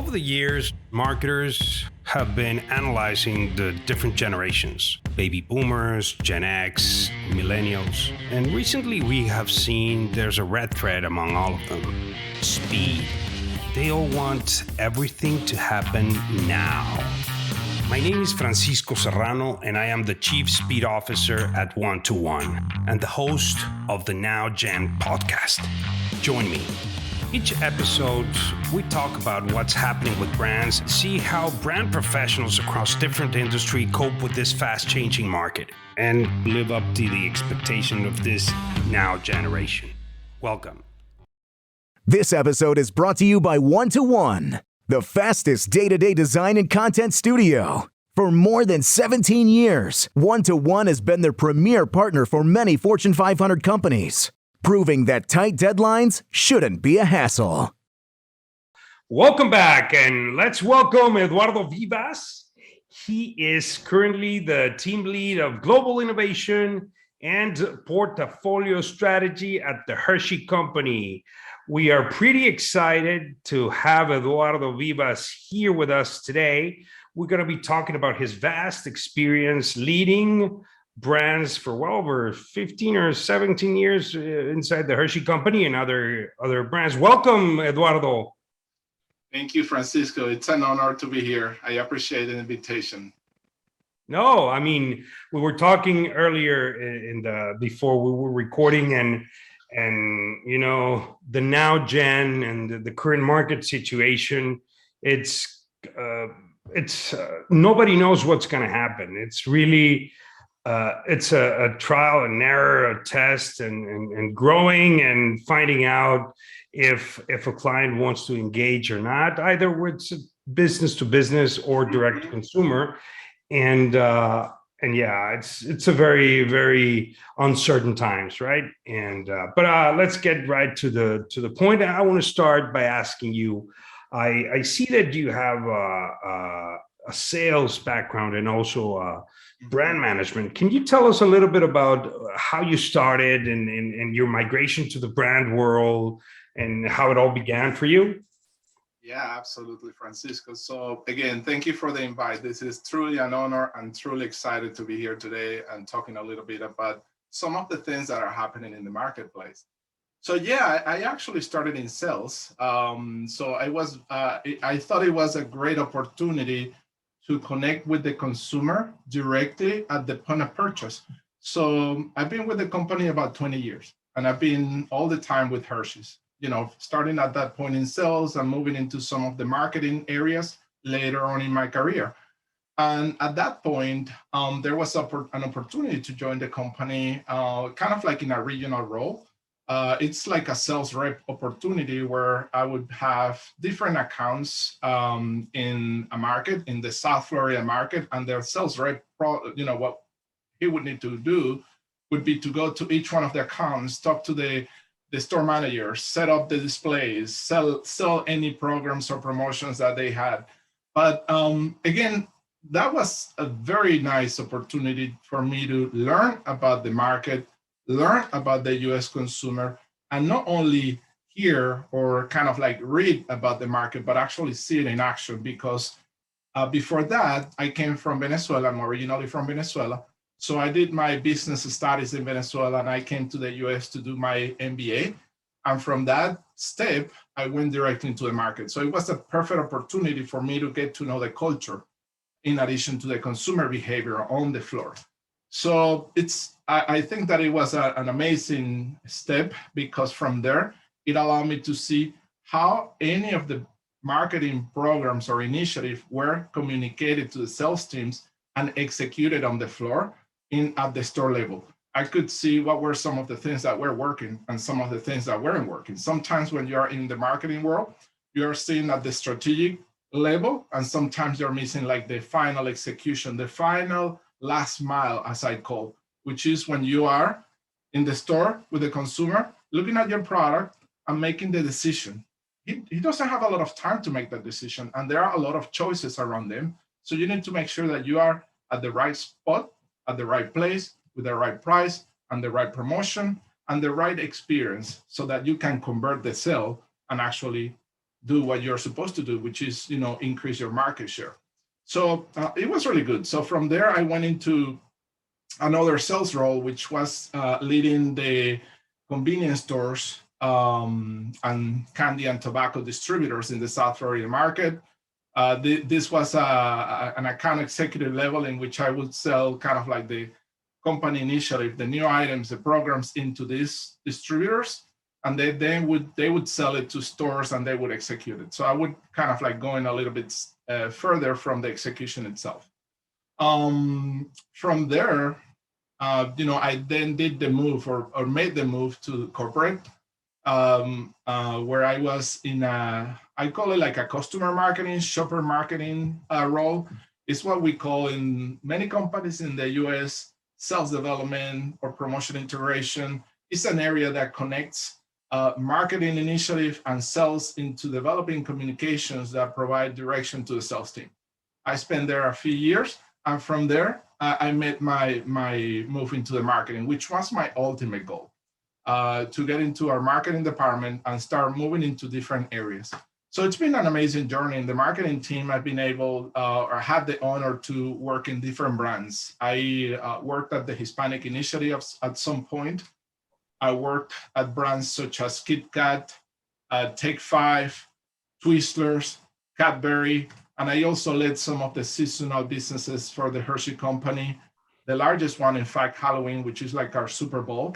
Over the years, marketers have been analyzing the different generations, baby boomers, Gen X, millennials, and recently we have seen there's a red thread among all of them: speed. They all want everything to happen now. My name is Francisco Serrano, and I am the Chief Speed Officer at One-to-One and the host of the Now Gen podcast. Join me. Each episode, we talk about what's happening with brands, see how brand professionals across different industries cope with this fast-changing market, and live up to the expectation of this now generation. Welcome. This episode is brought to you by One-to-One, the fastest day-to-day design and content studio. For more than 17 years, One-to-One has been their premier partner for many Fortune 500 companies, proving that tight deadlines shouldn't be a hassle. Welcome back, and let's welcome Eduardo Vivas. He is currently the team lead of global innovation and portfolio strategy at the Hershey Company. We are pretty excited to have Eduardo Vivas here with us today. We're going to be talking about his vast experience leading brands for well over 15 or 17 years inside the Hershey Company and other brands. Welcome, Eduardo. Thank you, Francisco. It's an honor to be here. I appreciate the invitation. No, I mean, we were talking earlier before we were recording, and you know, the now gen and the current market situation, it's nobody knows what's going to happen. It's really it's a trial and error, a test, and growing and finding out if a client wants to engage or not, either with business to business or direct to consumer. And yeah, it's a very, very uncertain times, right? But let's get right to the point. I want to start by asking you. I see that you have a sales background and also brand management. Can you tell us a little bit about how you started and your migration to the brand world and how it all began for you? Yeah, absolutely, Francisco. So again, thank you for the invite. This is truly an honor. I'm truly excited to be here today and talking a little bit about some of the things that are happening in the marketplace. So yeah, I actually started in sales. So I thought it was a great opportunity to connect with the consumer directly at the point of purchase. So I've been with the company about 20 years, and I've been all the time with Hershey's, you know, starting at that point in sales and moving into some of the marketing areas later on in my career. And at that point, there was an opportunity to join the company, kind of like in a regional role. It's like a sales rep opportunity where I would have different accounts in a market, in the South Florida market, and their sales rep, what he would need to do would be to go to each one of the accounts, talk to the store manager, set up the displays, sell any programs or promotions that they had. But again, that was a very nice opportunity for me to learn about the market, learn about the US consumer, and not only hear or kind of like read about the market, but actually see it in action. Because before that, I came from Venezuela. I'm originally from Venezuela. So I did my business studies in Venezuela, and I came to the US to do my MBA. And from that step, I went directly into the market. So it was a perfect opportunity for me to get to know the culture in addition to the consumer behavior on the floor. So I think that it was an amazing step, because from there, it allowed me to see how any of the marketing programs or initiatives were communicated to the sales teams and executed on the floor at the store level. I could see what were some of the things that were working and some of the things that weren't working. Sometimes when you're in the marketing world, you're seeing at the strategic level, and sometimes you're missing like the final execution, the final last mile, as I call, which is when you are in the store with the consumer, looking at your product and making the decision. He doesn't have a lot of time to make that decision, and there are a lot of choices around them. So you need to make sure that you are at the right spot, at the right place, with the right price and the right promotion and the right experience, so that you can convert the sale and actually do what you're supposed to do, which is, increase your market share. So it was really good. So from there, I went into another sales role, which was leading the convenience stores and candy and tobacco distributors in the South Florida market. This was an account executive level in which I would sell kind of like the company initiative, the new items, the programs into these distributors, and they would sell it to stores and they would execute it. So I would kind of like go in a little bit further from the execution itself. From there, I then did the move or made the move to corporate, where I was in I call it like a customer marketing, shopper marketing role. It's what we call in many companies in the US, sales development or promotion integration. It's an area that connects marketing initiative and sales into developing communications that provide direction to the sales team. I spent there a few years, and from there, I made my move into the marketing, which was my ultimate goal, to get into our marketing department and start moving into different areas. So it's been an amazing journey. In the marketing team, I've been able or had the honor to work in different brands. I worked at the Hispanic Initiative at some point. I worked at brands such as Kit Kat, Take 5, Twizzlers, Cadbury, and I also led some of the seasonal businesses for the Hershey Company. The largest one, in fact, Halloween, which is like our Super Bowl,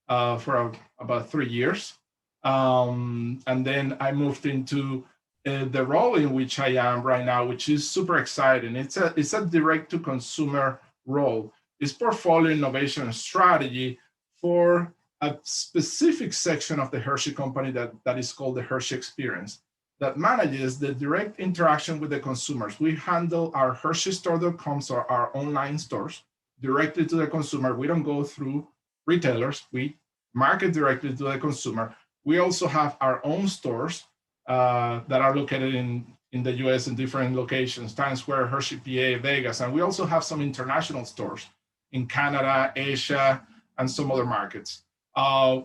for about 3 years. And then I moved into the role in which I am right now, which is super exciting. It's a direct-to-consumer role. It's portfolio innovation and strategy for a specific section of the Hershey Company that is called the Hershey Experience, that manages the direct interaction with the consumers. We handle our HersheyStore.com, so our online stores, directly to the consumer. We don't go through retailers. We market directly to the consumer. We also have our own stores that are located in the US in different locations, Times Square, Hershey, PA, Vegas. And we also have some international stores in Canada, Asia, and some other markets.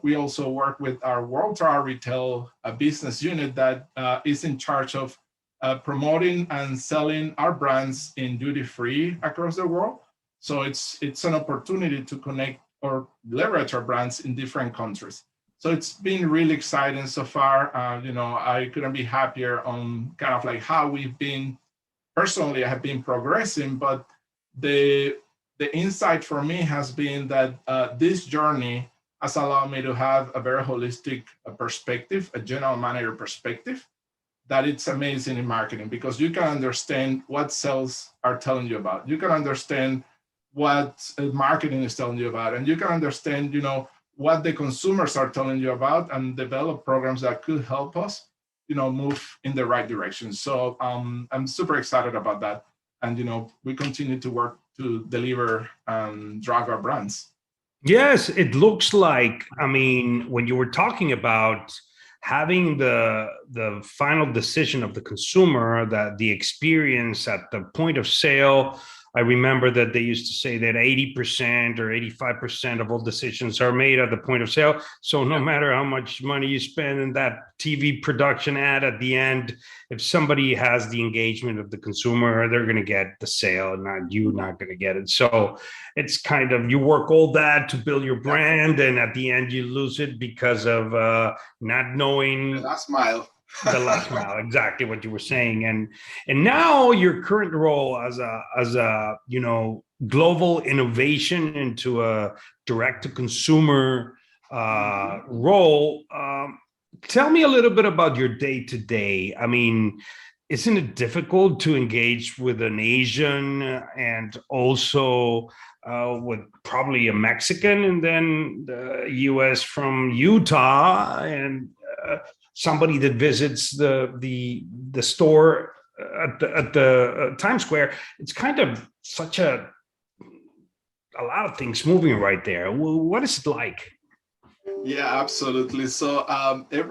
We also work with our World Travel Retail business unit that is in charge of promoting and selling our brands in duty-free across the world. So it's an opportunity to connect or leverage our brands in different countries. So it's been really exciting so far. I couldn't be happier on kind of like how we've been, personally, I have been progressing, but the insight for me has been that this journey has allowed me to have a very holistic perspective, a general manager perspective, that it's amazing in marketing because you can understand what sales are telling you about. You can understand what marketing is telling you about, and you can understand, what the consumers are telling you about and develop programs that could help us, move in the right direction. So I'm super excited about that. And, we continue to work to deliver and drive our brands. Yes, it looks like, when you were talking about having the final decision of the consumer, that the experience at the point of sale, I remember that they used to say that 80% or 85% of all decisions are made at the point of sale. So no matter how much money you spend in that TV production ad at the end, if somebody has the engagement of the consumer, they're going to get the sale, not going to get it. So it's kind of, you work all that to build your brand, and at the end you lose it because of not knowing the last mile. The last mile, exactly what you were saying. And now your current role as a global innovation into a direct to consumer role. Tell me a little bit about your day to day. Isn't it difficult to engage with an Asian and also with probably a Mexican, and then the US from Utah, and somebody that visits the store at the Times Square? It's kind of such a lot of things moving right there. What is it like? Yeah, absolutely. So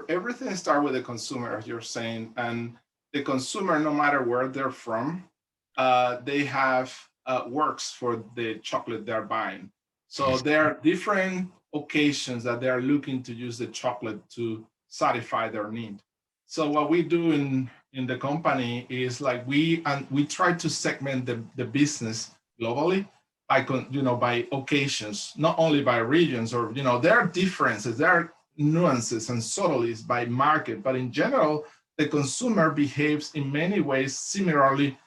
everything starts with the consumer, as you're saying, and the consumer, no matter where they're from, they have works for the chocolate they're buying. So there are different occasions that they are looking to use the chocolate to satisfy their need. So what we do in the company is like we try to segment the business globally by by occasions, not only by regions, or there are differences, there are nuances and subtleties by market, but in general the consumer behaves in many ways similarly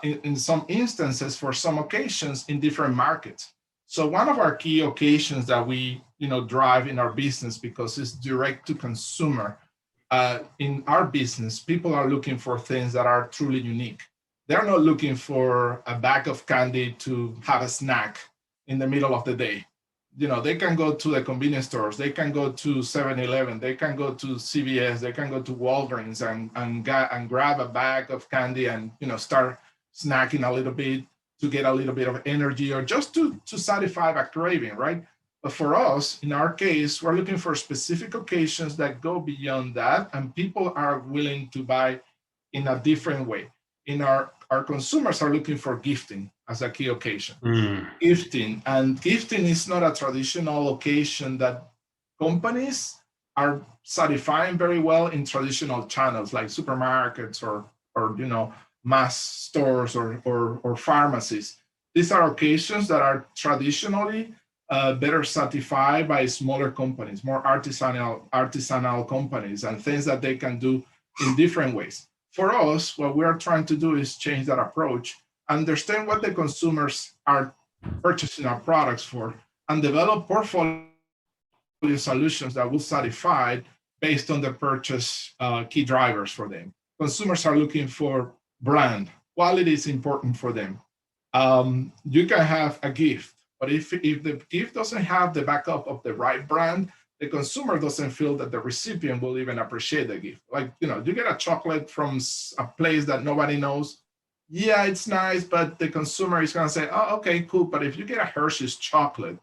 in some instances for some occasions in different markets. So one of our key occasions that we drive in our business, because it's direct to consumer, in our business, people are looking for things that are truly unique. They're not looking for a bag of candy to have a snack in the middle of the day. They can go to the convenience stores, they can go to 7-Eleven, they can go to CVS, they can go to Walgreens and grab a bag of candy and start snacking a little bit to get a little bit of energy, or just to satisfy a craving, right? But for us, in our case, we're looking for specific occasions that go beyond that, and people are willing to buy in a different way. In our consumers are looking for gifting as a key occasion. Gifting is not a traditional occasion that companies are satisfying very well in traditional channels like supermarkets or mass stores or pharmacies. These are occasions that are traditionally better satisfied by smaller companies, more artisanal companies, and things that they can do in different ways. For us, what we are trying to do is change that approach, understand what the consumers are purchasing our products for, and develop portfolio solutions that will satisfy based on the purchase key drivers for them. Consumers are looking for brand. Quality is important for them. You can have a gift, but if the gift doesn't have the backup of the right brand, the consumer doesn't feel that the recipient will even appreciate the gift. Like, you get a chocolate from a place that nobody knows. Yeah, it's nice, but the consumer is going to say, oh, okay, cool. But if you get a Hershey's chocolate,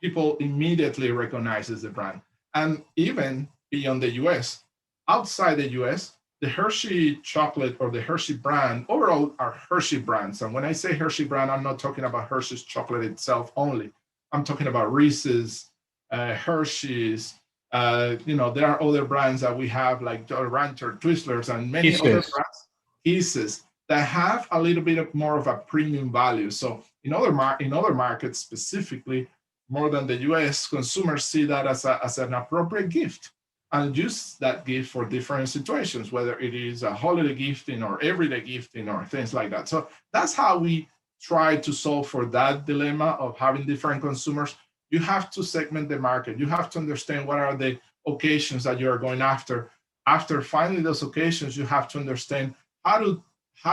people immediately recognizes the brand. And even beyond the US, outside the US, the Hershey chocolate or the Hershey brand overall are Hershey brands. And when I say Hershey brand, I'm not talking about Hershey's chocolate itself only. I'm talking about Reese's, Hershey's. There are other brands that we have like Jolly Rancher, Twizzlers, and many other brands, pieces that have a little bit more of a premium value. So in other markets specifically, more than the US, consumers see that as an appropriate gift and use that gift for different situations, whether it is a holiday gifting or everyday gifting or things like that. So that's how we try to solve for that dilemma of having different consumers. You have to segment the market. You have to understand what are the occasions that you are going after. After finding those occasions, you have to understand how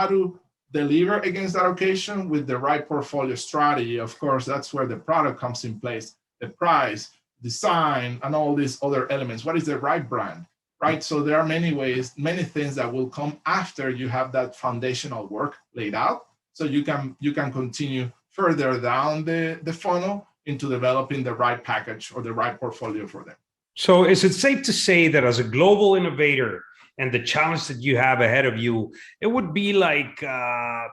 to deliver against that occasion with the right portfolio strategy. Of course, that's where the product comes in place, the price, design, and all these other elements. What is the right brand, right? So there are many ways, many things that will come after you have that foundational work laid out. So you can continue further down the funnel into developing the right package or the right portfolio for them. So is it safe to say that as a global innovator and the challenge that you have ahead of you, it would be like if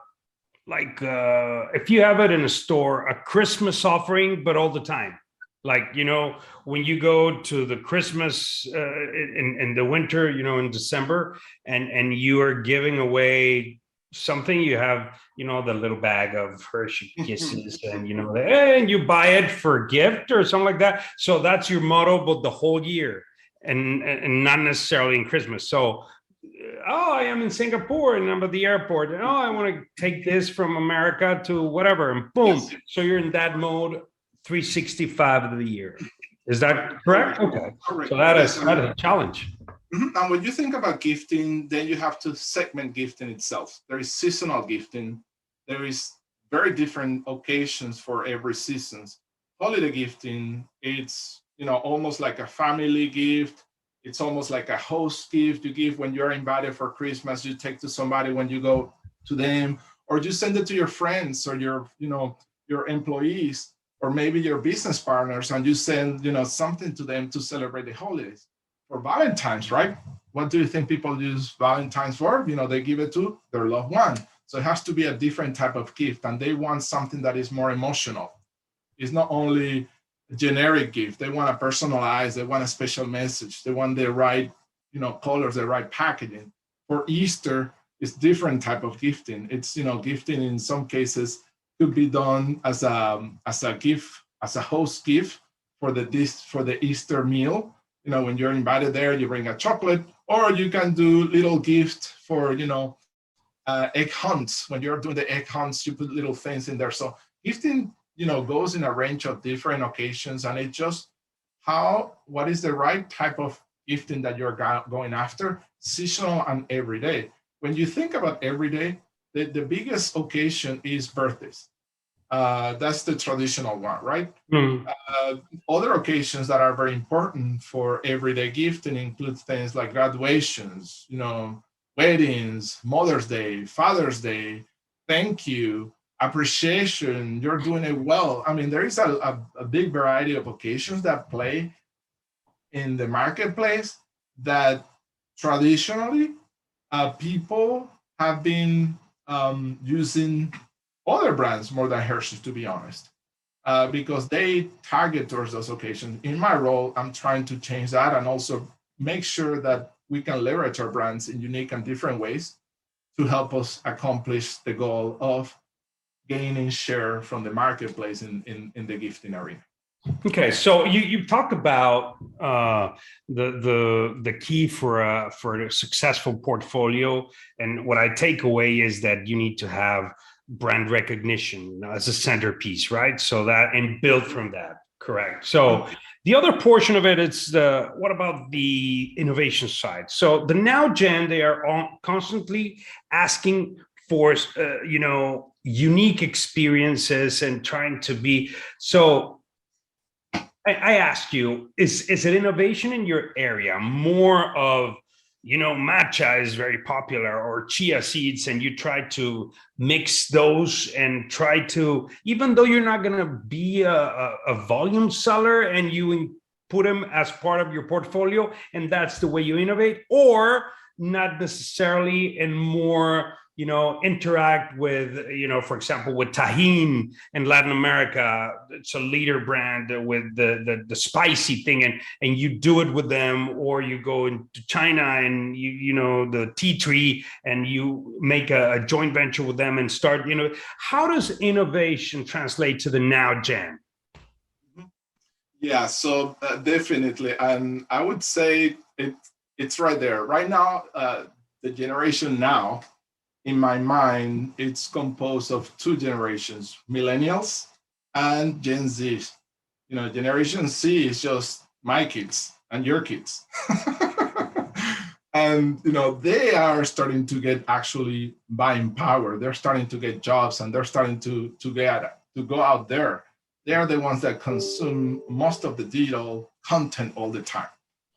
you have it in a store, a Christmas offering, but all the time? Like, when you go to the Christmas in the winter, in December, and you are giving away something, you have, the little bag of Hershey Kisses and you buy it for a gift or something like that. So that's your motto, but the whole year and not necessarily in Christmas. So, I am in Singapore and I'm at the airport and I want to take this from America to whatever, and boom. Yes. So you're in that mode 365 of the year. Is that correct? Okay. Correct. So that is a challenge. Mm-hmm. And when you think about gifting, then you have to segment gifting itself. There is seasonal gifting. There is very different occasions for every season. Holiday gifting, it's almost like a family gift. It's almost like a host gift you give when you're invited for Christmas. You take to somebody when you go to them, or you send it to your friends or your employees, or maybe your business partners, and you send something to them to celebrate the holidays. For Valentine's, right? What do you think people use Valentine's for? They give it to their loved one. So it has to be a different type of gift, and they want something that is more emotional. It's not only a generic gift. They want a personalized, they want a special message. They want the right colors, the right packaging. For Easter, it's different type of gifting. It's, gifting in some cases could be done as a gift, as a host gift for the Easter meal. When you're invited there, you bring a chocolate, or you can do little gifts for, egg hunts. When you're doing the egg hunts, you put little things in there. So gifting, goes in a range of different occasions, and it's just what is the right type of gifting that you're going after, seasonal and everyday. When you think about everyday, the biggest occasion is birthdays. That's the traditional one, right? Mm. Other occasions that are very important for everyday gifting include things like graduations, weddings, Mother's Day, Father's Day, thank you, appreciation, you're doing it well. I mean, there is a big variety of occasions that play in the marketplace that traditionally people have been using other brands more than Hershey's, to be honest, because they target towards those occasions. In my role, I'm trying to change that and also make sure that we can leverage our brands in unique and different ways to help us accomplish the goal of gaining share from the marketplace in the gifting arena. Okay, so you talked about the key for a successful portfolio, and what I take away is that you need to have brand recognition as a centerpiece, right? So that, and build from that, correct? So the other portion of it is what about the innovation side? So the now gen, they are constantly asking for unique experiences and trying to be so. I ask you, is it innovation in your area more of, matcha is very popular, or chia seeds, and you try to mix those and try to, even though you're not going to be a volume seller, and you put them as part of your portfolio, and that's the way you innovate, or not necessarily, and more interact with, for example, with Tajín in Latin America. It's a leader brand with the spicy thing, and you do it with them, or you go into China and the tea tree, and you make a joint venture with them and start, how does innovation translate to the now gen? Yeah, so definitely. And I would say it's right there. Right now, the generation now, in my mind, it's composed of two generations, millennials and Gen Z. Generation Z is just my kids and your kids. And, they are starting to get actually buying power. They're starting to get jobs, and they're starting to go out there. They are the ones that consume most of the digital content all the time.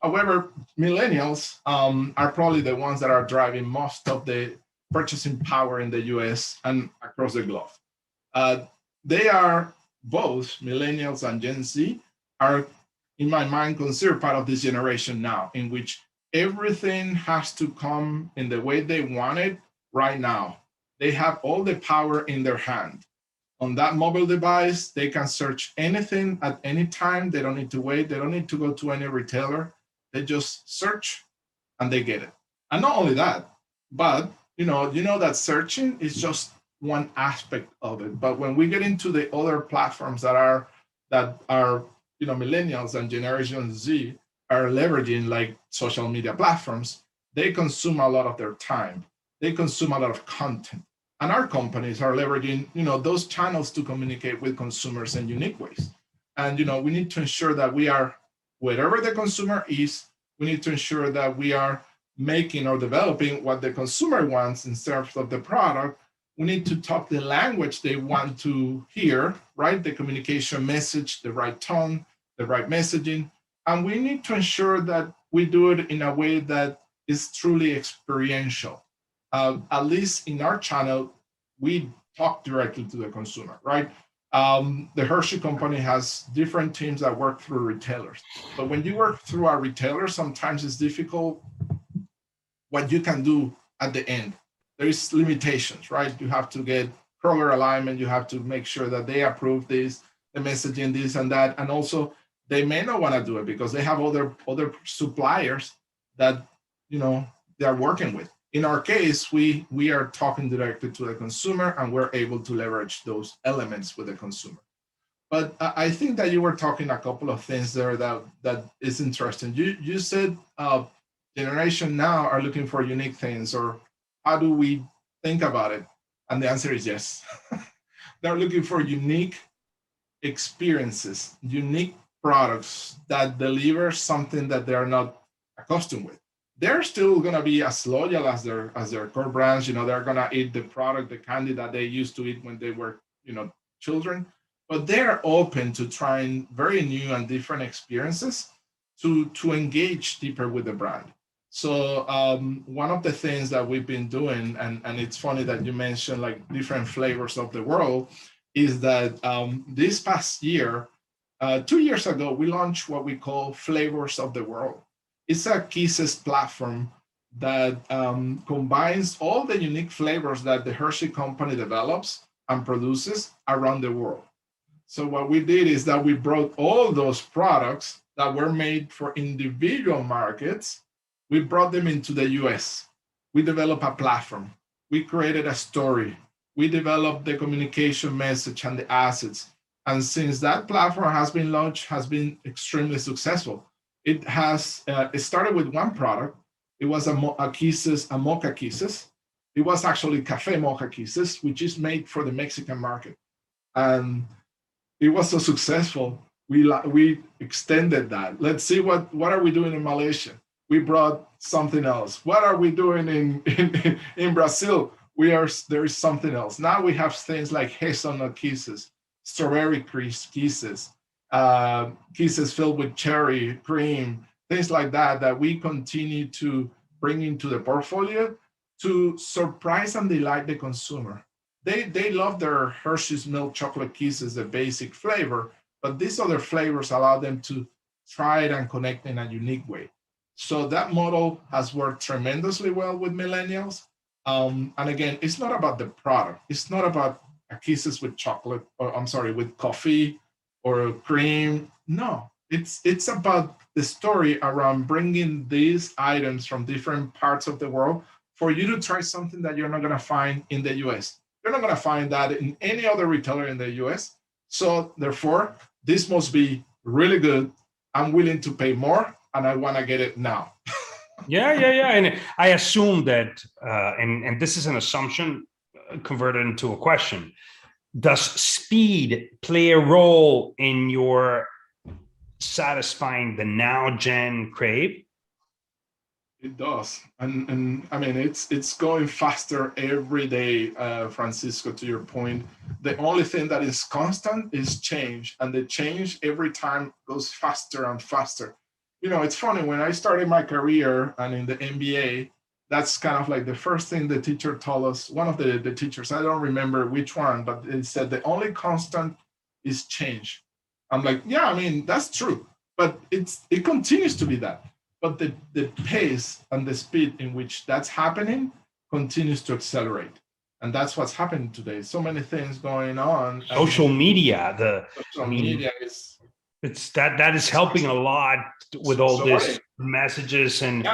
However, millennials are probably the ones that are driving most of the purchasing power in the US and across the globe. They are both, millennials and Gen Z, are, in my mind, considered part of this generation now, in which everything has to come in the way they want it right now. They have all the power in their hand. On that mobile device, they can search anything at any time. They don't need to wait. They don't need to go to any retailer. They just search and they get it. And not only that, but you know that searching is just one aspect of it. But when we get into the other platforms that are millennials and Generation Z are leveraging, like social media platforms, they consume a lot of their time. They consume a lot of content. And our companies are leveraging, those channels to communicate with consumers in unique ways. And, we need to ensure that we are, wherever the consumer is, we need to ensure that we are making or developing what the consumer wants in terms of the product. We need to talk the language they want to hear, right? The communication message, the right tone, the right messaging. And we need to ensure that we do it in a way that is truly experiential. At least in our channel, we talk directly to the consumer, right? The Hershey company has different teams that work through retailers. But when you work through a retailer, sometimes it's difficult what you can do at the end. There is limitations, right? You have to get proper alignment. You have to make sure that they approve this, the messaging, this and that. And also, they may not want to do it because they have other suppliers that they are working with. In our case, we are talking directly to the consumer, and we're able to leverage those elements with the consumer. But I think that you were talking a couple of things there that is interesting. You said generation now are looking for unique things, or how do we think about it? And the answer is yes. They're looking for unique experiences, unique products that deliver something that they're not accustomed with. They're still gonna be as loyal as their core brands. They're gonna eat the product, the candy that they used to eat when they were, children. But they're open to trying very new and different experiences to engage deeper with the brand. So one of the things that we've been doing, and it's funny that you mentioned like different flavors of the world, is that this past year, 2 years ago, we launched what we call Flavors of the World. It's a Kisses platform that combines all the unique flavors that the Hershey company develops and produces around the world. So what we did is that we brought all those products that were made for individual markets, we brought them into the US. We developed a platform. We created a story. We developed the communication message and the assets. And since that platform has been launched, has been extremely successful. It started with one product. It was a Kisses, a Mocha Kisses. It was actually Cafe Mocha Kisses, which is made for the Mexican market. And it was so successful, we extended that. Let's see what are we doing in Malaysia. We brought something else. What are we doing in Brazil? There is something else. Now we have things like hazelnut kisses, strawberry kisses, kisses filled with cherry cream, things like that we continue to bring into the portfolio to surprise and delight the consumer. They love their Hershey's milk chocolate kisses, the basic flavor, but these other flavors allow them to try it and connect in a unique way. So that model has worked tremendously well with millennials. And again, it's not about the product. It's not about kisses with chocolate, or I'm sorry, with coffee or cream. No, it's about the story around bringing these items from different parts of the world for you to try something that you're not going to find in the US. You're not going to find that in any other retailer in the US. So therefore, this must be really good. I'm willing to pay more, and I want to get it now. Yeah. And I assume that, and this is an assumption converted into a question. Does speed play a role in your satisfying the now gen crave? It does, and I mean it's going faster every day, Francisco. To your point, the only thing that is constant is change, and the change every time goes faster and faster. It's funny, when I started my career and in the MBA, that's kind of like the first thing the teacher told us. One of the teachers, I don't remember which one, but it said the only constant is change. I'm like, yeah, I mean that's true, but it continues to be that. But the pace and the speed in which that's happening continues to accelerate. And that's what's happening today. So many things going on. Social media, Social media is... It's that is helping a lot with all this messages and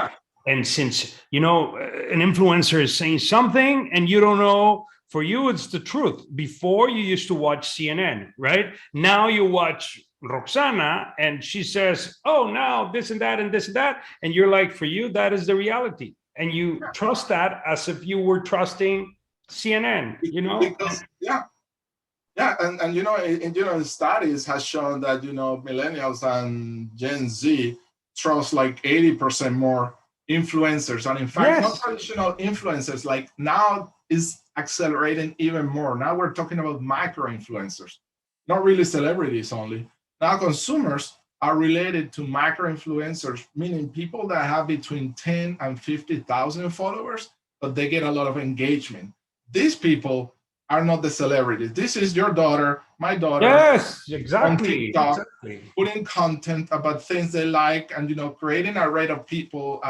since, an influencer is saying something and you don't know, for you, it's the truth. Before, you used to watch CNN, right? Now you watch Roxana and she says, oh, now this and that and this and that. And you're like, for you, that is the reality. And you trust that as if you were trusting CNN, Because, and studies has shown that, millennials and Gen Z trust like 80% more influencers. And in fact, not traditional influencers, like now is accelerating even more. Now we're talking about micro influencers, not really celebrities only. Now consumers are related to micro influencers, meaning people that have between 10 and 50,000 followers, but they get a lot of engagement. These people are not the celebrities. This is your daughter, my daughter. Yes, exactly. On TikTok, putting content about things they like, and creating an array of people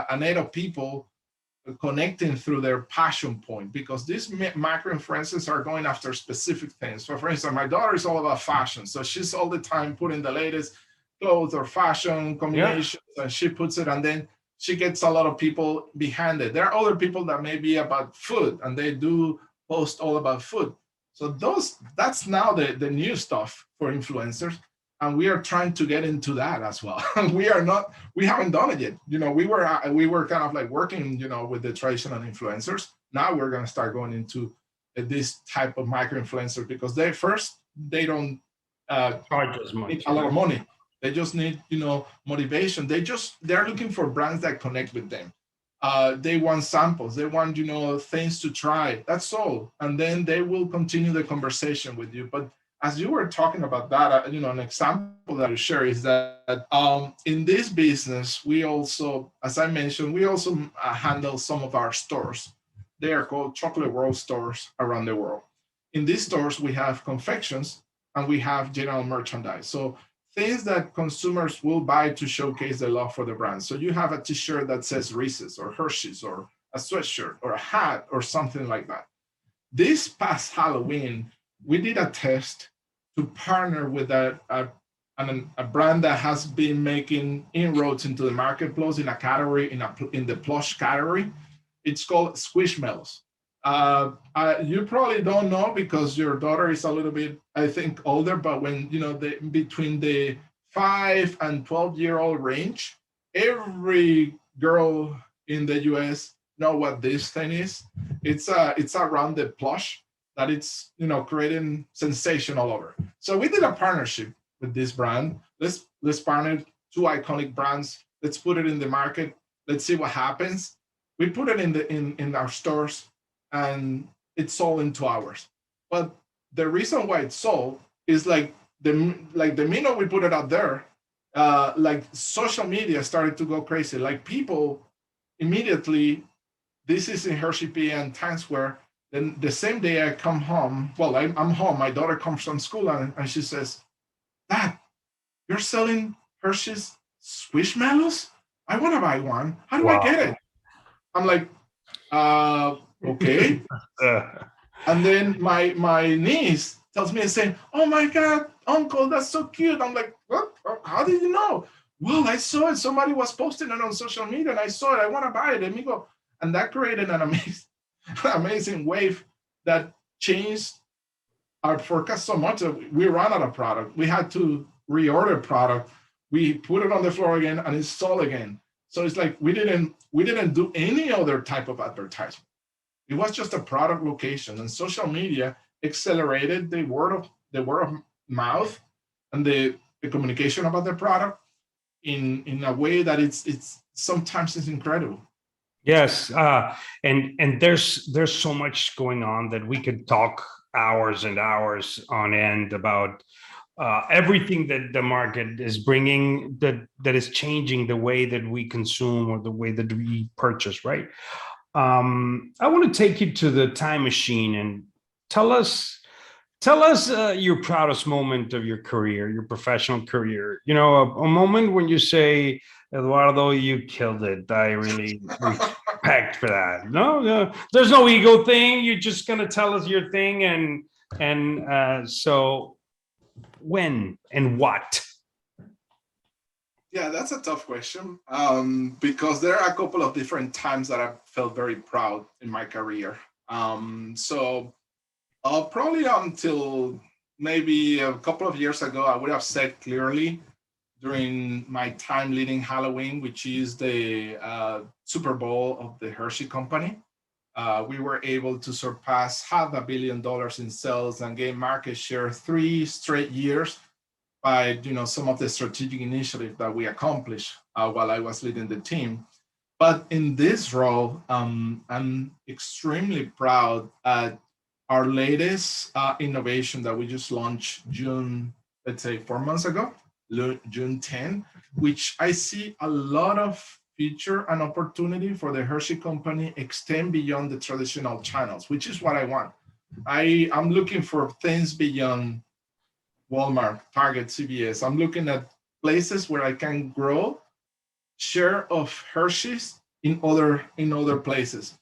connecting through their passion point, because these micro influencers are going after specific things. So for instance, my daughter is all about fashion. So she's all the time putting the latest clothes or fashion combinations, and she puts it, and then she gets a lot of people behind it. There are other people that may be about food, and they do post all about food. So that's now the new stuff for influencers. And we are trying to get into that as well. We haven't done it yet. We were kind of like working, with the traditional influencers. Now we're going to start going into this type of micro influencer, because they don't Charge as much. need a lot of money. They just need, motivation. They're looking for brands that connect with them. They want samples. They want, things to try. That's all. And then they will continue the conversation with you. But as you were talking about that, an example that I share is that in this business, we also, as I mentioned, we also handle some of our stores. They are called Chocolate World stores around the world. In these stores, we have confections and we have general merchandise. So things that consumers will buy to showcase their love for the brand. So you have a t-shirt that says Reese's or Hershey's, or a sweatshirt or a hat or something like that. This past Halloween, we did a test to partner with a brand that has been making inroads into the marketplace in a category, in the plush category. It's called Squishmallows. You probably don't know because your daughter is a little bit, I think, older, but when, between the 5 and 12-year-old range, every girl in the US know what this thing is. It's a rounded plush that it's, creating sensation all over. So we did a partnership with this brand. Let's partner two iconic brands. Let's put it in the market. Let's see what happens. We put it in our stores, and it sold in 2 hours. But the reason why it sold is the minute we put it out there, social media started to go crazy. Like people immediately, this is in Hershey, PA and Times Square. Then the same day I come home, I'm home, my daughter comes from school and she says, "Dad, you're selling Hershey's Squishmallows? I want to buy one. How do I get it?" I'm like, okay. And then my niece tells me and saying, "Oh my God, Uncle, that's so cute." I'm like, "What? How did you know?" "Well, I saw it. Somebody was posting it on social media and I saw it. I want to buy it, amigo." And that created an amazing wave that changed our forecast so much that we ran out of product. We had to reorder product. We put it on the floor again and it's sold again. So it's like we didn't do any other type of advertisement. It was just a product location, and social media accelerated the word of mouth and the communication about the product in a way that it's sometimes it's incredible. Yes, and there's so much going on that we could talk hours and hours on end about everything that the market is bringing that is changing the way that we consume or the way that we purchase, right? I want to take you to the time machine and tell us your proudest moment of your career, your professional career. A moment when you say, "Eduardo, you killed it. I really respect for that." No, there's no ego thing. You're just gonna tell us your thing, and so when and what? Yeah, that's a tough question, because there are a couple of different times that I felt very proud in my career. So probably until maybe a couple of years ago, I would have said clearly during my time leading Halloween, which is the Super Bowl of the Hershey Company. We were able to surpass $500 million in sales and gain market share 3 straight years by some of the strategic initiatives that we accomplished while I was leading the team. But in this role, I'm extremely proud at our latest innovation that we just launched June, let's say 4 months ago, June 10, which I see a lot of feature and opportunity for the Hershey Company extend beyond the traditional channels, which is what I want. I'm looking for things beyond Walmart, Target, CVS. I'm looking at places where I can grow share of Hershey's in other places.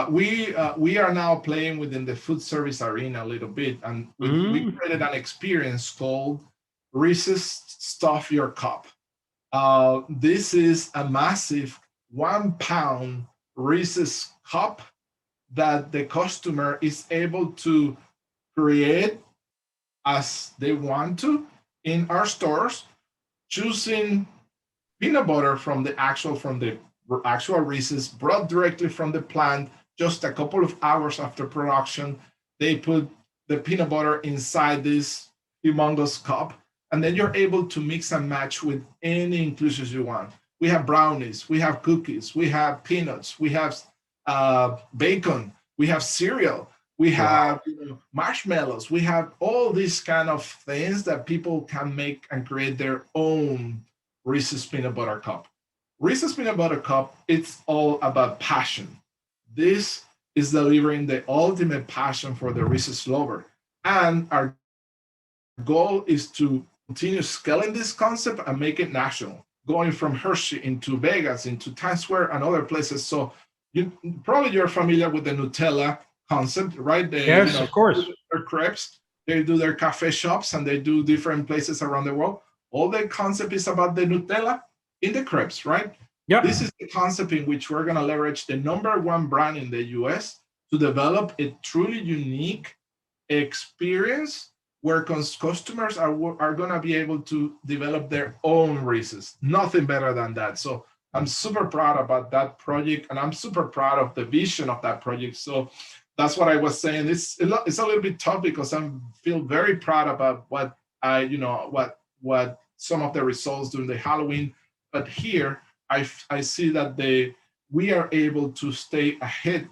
We are now playing within the food service arena a little bit, and we created an experience called Reese's Stuff Your Cup. This is a massive 1 pound Reese's cup that the customer is able to create as they want to in our stores, choosing peanut butter from the actual Reese's, brought directly from the plant. Just a couple of hours after production, they put the peanut butter inside this humongous cup, and then you're able to mix and match with any inclusions you want. We have brownies, we have cookies, we have peanuts, we have bacon, we have cereal, we have marshmallows, we have all these kind of things that people can make and create their own Reese's peanut butter cup. Reese's peanut butter cup, it's all about passion. This is delivering the ultimate passion for the Reese's lover. And our goal is to continue scaling this concept and make it national, going from Hershey into Vegas, into Times Square and other places. So you're familiar with the Nutella concept, right? Yes, of course. Their crepes, they do their cafe shops, and they do different places around the world. All the concept is about the Nutella in the crepes, right? Yep. This is the concept in which we're going to leverage the #1 brand in the US to develop a truly unique experience where customers are going to be able to develop their own Reese's. Nothing better than that. So I'm super proud about that project, and I'm super proud of the vision of that project. So that's what I was saying. It's a little bit tough because I feel very proud about what what some of the results during the Halloween. But here I see that we are able to stay ahead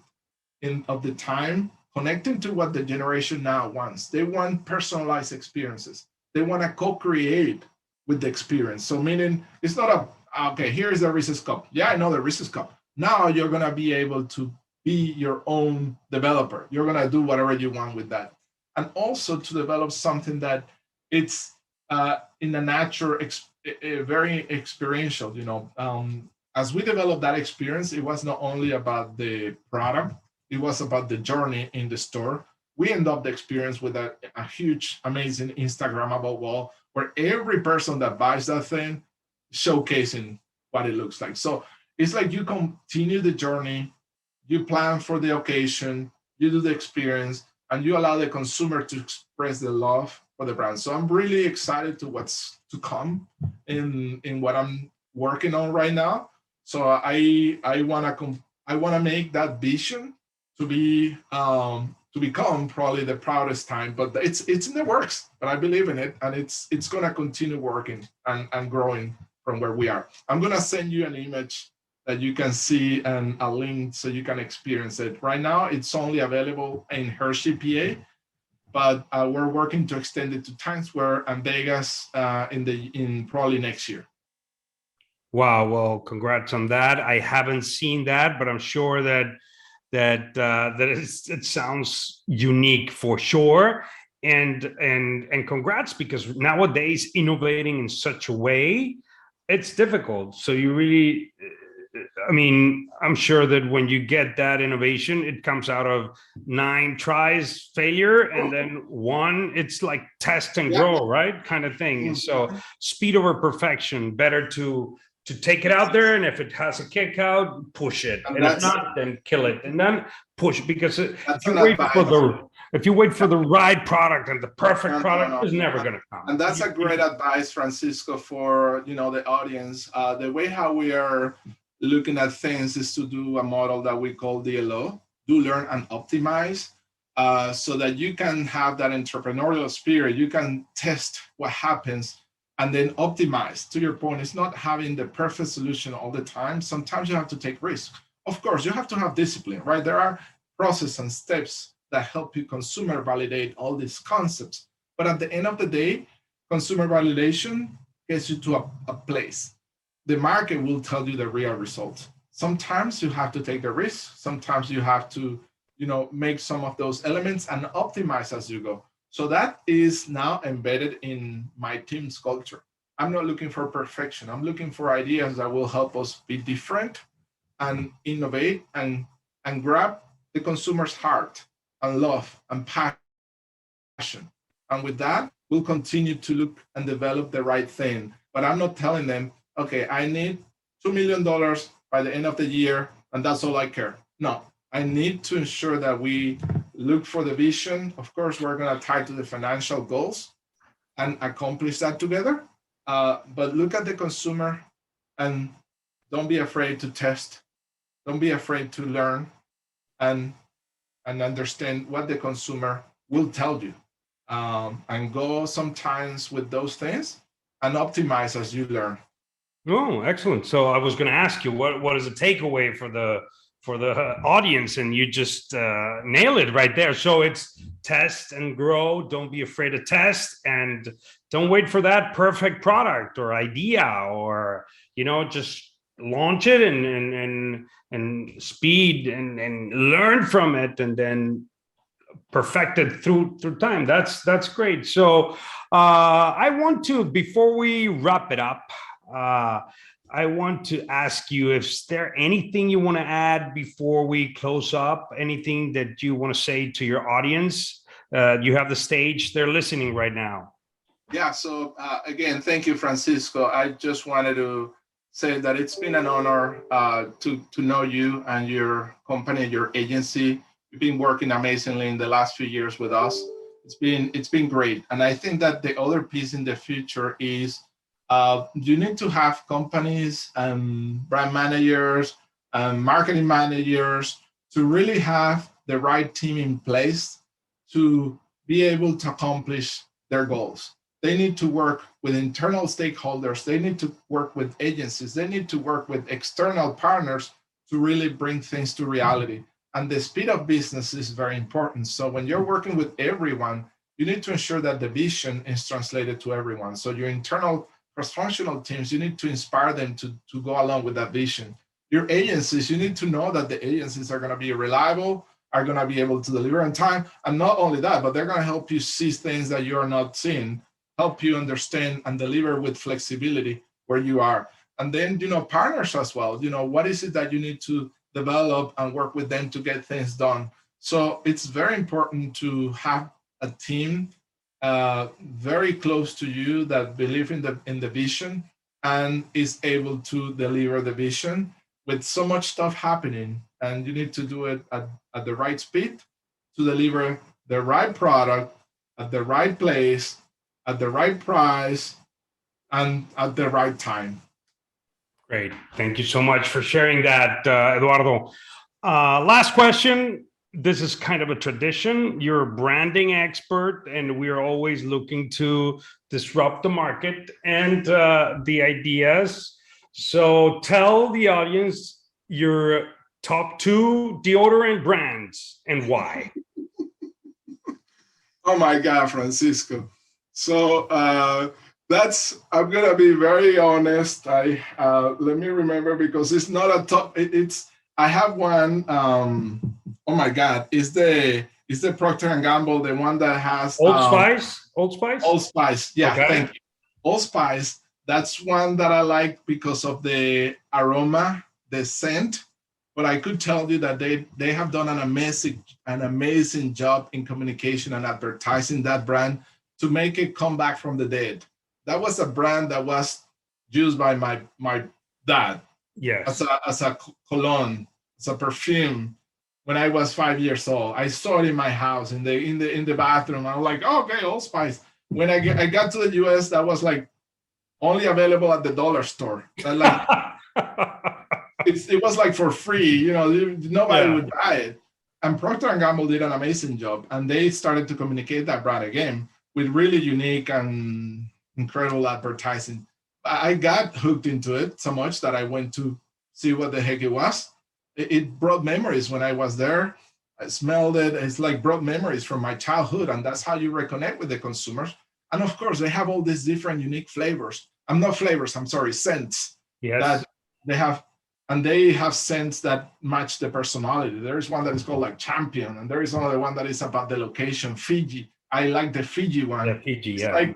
of the time, connecting to what the generation now wants. They want personalized experiences. They want to co-create with the experience. So meaning it's not okay, here's the Reese's cup. Yeah, I know the Reese's cup. Now you're going to be able to be your own developer. You're going to do whatever you want with that. And also to develop something that it's in a natural, very experiential, as we developed that experience, it was not only about the product, it was about the journey in the store. We end up the experience with a huge, amazing Instagrammable wall where every person that buys that thing showcasing what it looks like. So it's like you continue the journey, you plan for the occasion, you do the experience, and you allow the consumer to express the love for the brand. So I'm really excited to what's to come in what I'm working on right now. So I wanna make that vision to be to become probably the proudest time, but it's in the works. But I believe in it, and it's gonna continue working and growing from where we are. I'm gonna send you an image that you can see and a link so you can experience it. Right now, it's only available in Hershey, PA, but we're working to extend it to Times Square and Vegas in probably next year. Wow. Well, congrats on that. I haven't seen that, but I'm sure that it sounds unique for sure. And congrats, because nowadays innovating in such a way, it's difficult. So you really, I mean, I'm sure that when you get that innovation, it comes out of 9 tries failure, and then 1, it's like test and grow, right? Kind of thing. So speed over perfection, better to take it out there, and if it has a kick out, push it, and if not, then kill it, and then push, because if you wait for the right product and the perfect product is never going to come. And that's a great advice, Francisco, for the audience. The way how we are looking at things is to do a model that we call DLO, do, learn, and optimize, so that you can have that entrepreneurial spirit. You can test what happens and then optimize. To your point, it's not having the perfect solution all the time. Sometimes you have to take risks. Of course, you have to have discipline, right? There are processes and steps that help you consumer validate all these concepts. But at the end of the day, consumer validation gets you to a place. The market will tell you the real results. Sometimes you have to take a risk. Sometimes you have to, make some of those elements and optimize as you go. So that is now embedded in my team's culture. I'm not looking for perfection. I'm looking for ideas that will help us be different and innovate and grab the consumer's heart and love and passion. And with that, we'll continue to look and develop the right thing. But I'm not telling them, okay, I need $2 million by the end of the year, and that's all I care. No, I need to ensure that we look for the vision. Of course, we're going to tie to the financial goals and accomplish that together. But look at the consumer and don't be afraid to test. Don't be afraid to learn and understand what the consumer will tell you, and go sometimes with those things and optimize as you learn. Oh, excellent. So I was going to ask you what is a takeaway for the audience, and you just nail it right there. So it's test and grow. Don't be afraid to test, and don't wait for that perfect product or idea, or just launch it and speed and learn from it, and then perfect it through time. That's great. So I want to, before we wrap it up, I want to ask you, is there anything you want to add before we close up? Anything that you want to say to your audience? You have the stage. They're listening right now. Yeah. So again, thank you, Francisco. I just wanted to say that it's been an honor to know you and your company, your agency. You've been working amazingly in the last few years with us. It's been great. And I think that the other piece in the future is you need to have companies and brand managers and marketing managers to really have the right team in place to be able to accomplish their goals. They need to work with internal stakeholders. They need to work with agencies. They need to work with external partners to really bring things to reality. And the speed of business is very important. So when you're working with everyone, you need to ensure that the vision is translated to everyone. So your internal cross-functional teams, you need to inspire them to go along with that vision. Your agencies, you need to know that the agencies are going to be reliable, are going to be able to deliver on time. And not only that, but they're going to help you see things that you're not seeing, help you understand and deliver with flexibility where you are. And then, partners as well. What is it that you need to develop and work with them to get things done? So it's very important to have a team very close to you that believe in the vision and is able to deliver the vision with so much stuff happening. And you need to do it at the right speed to deliver the right product at the right place, at the right price, and at the right time. Great. Thank you so much for sharing that, Eduardo. Last question. This is kind of a tradition. You're a branding expert, and we are always looking to disrupt the market and the ideas. So tell the audience your top 2 deodorant brands and why. Oh my God, Francisco. So I'm gonna be very honest. I let me remember, because it's not a top. I have one. Oh my God, is the Procter and Gamble, the one that has Old Spice? Old Spice? Old Spice. Yeah, okay. Thank you. Old Spice. That's one that I like because of the aroma, the scent. But I could tell you that they have done an amazing job in communication and advertising that brand to make it come back from the dead. That was a brand that was used by my dad. Yes. As a cologne, as a perfume. When I was 5 years old, I saw it in my house in the bathroom. I was like, oh, okay, Old Spice. When I got to the US, that was like only available at the dollar store. Like it was like for free. Nobody would buy it. And Procter and Gamble did an amazing job, and they started to communicate that brand again with really unique and incredible advertising. I got hooked into it so much that I went to see what the heck it was. It brought memories when I was there. I smelled it. It's like brought memories from my childhood, and that's how you reconnect with the consumers. And of course, they have all these different unique flavors. I'm sorry, scents. Yes. That they have, and they have scents that match the personality. There is one that is called like Champion, and there is another one that is about the location, Fiji. I like the Fiji one. Yeah, Fiji, it's yeah.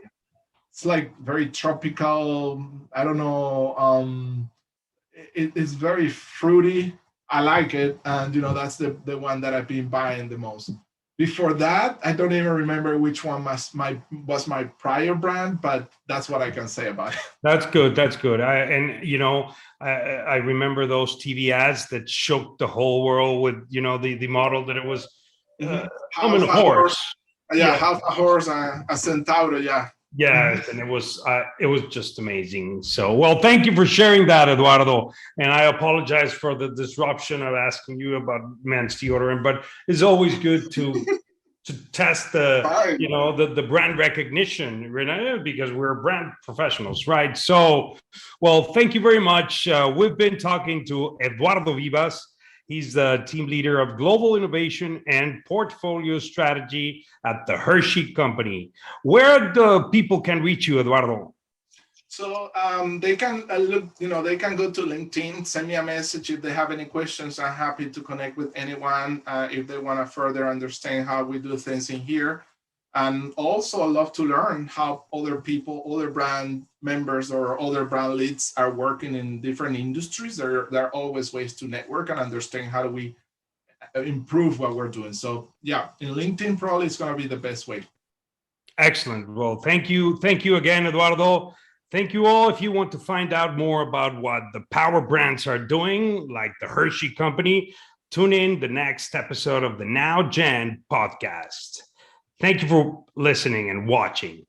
It's like very tropical. I don't know. It's very fruity. I like it, and that's the one that I've been buying the most. Before that, I don't even remember which one was my prior brand, but that's what I can say about it. That's good. That's good. I remember those TV ads that shook the whole world with, the model that it was, I'm Half a a horse, horse. yeah, Yeah. half a horse, a centauro, yeah. Yes, and it was just amazing. So, well, thank you for sharing that, Eduardo. And I apologize for the disruption of asking you about men's deodorant, but it's always good to test Fine. the brand recognition, because we're brand professionals, right? So, well, thank you very much. We've been talking to Eduardo Vivas. He's the team leader of global innovation and portfolio strategy at the Hershey Company. Where the people can reach you, Eduardo? So they can look, they can go to LinkedIn, send me a message if they have any questions. I'm happy to connect with anyone if they want to further understand how we do things in here. And also, I love to learn how other people, other brand members, or other brand leads are working in different industries. There are always ways to network and understand how do we improve what we're doing. So yeah, in LinkedIn probably is going to be the best way. Excellent. Well, thank you. Thank you again, Eduardo. Thank you all. If you want to find out more about what the power brands are doing, like the Hershey Company, tune in the next episode of the Now Gen podcast. Thank you for listening and watching.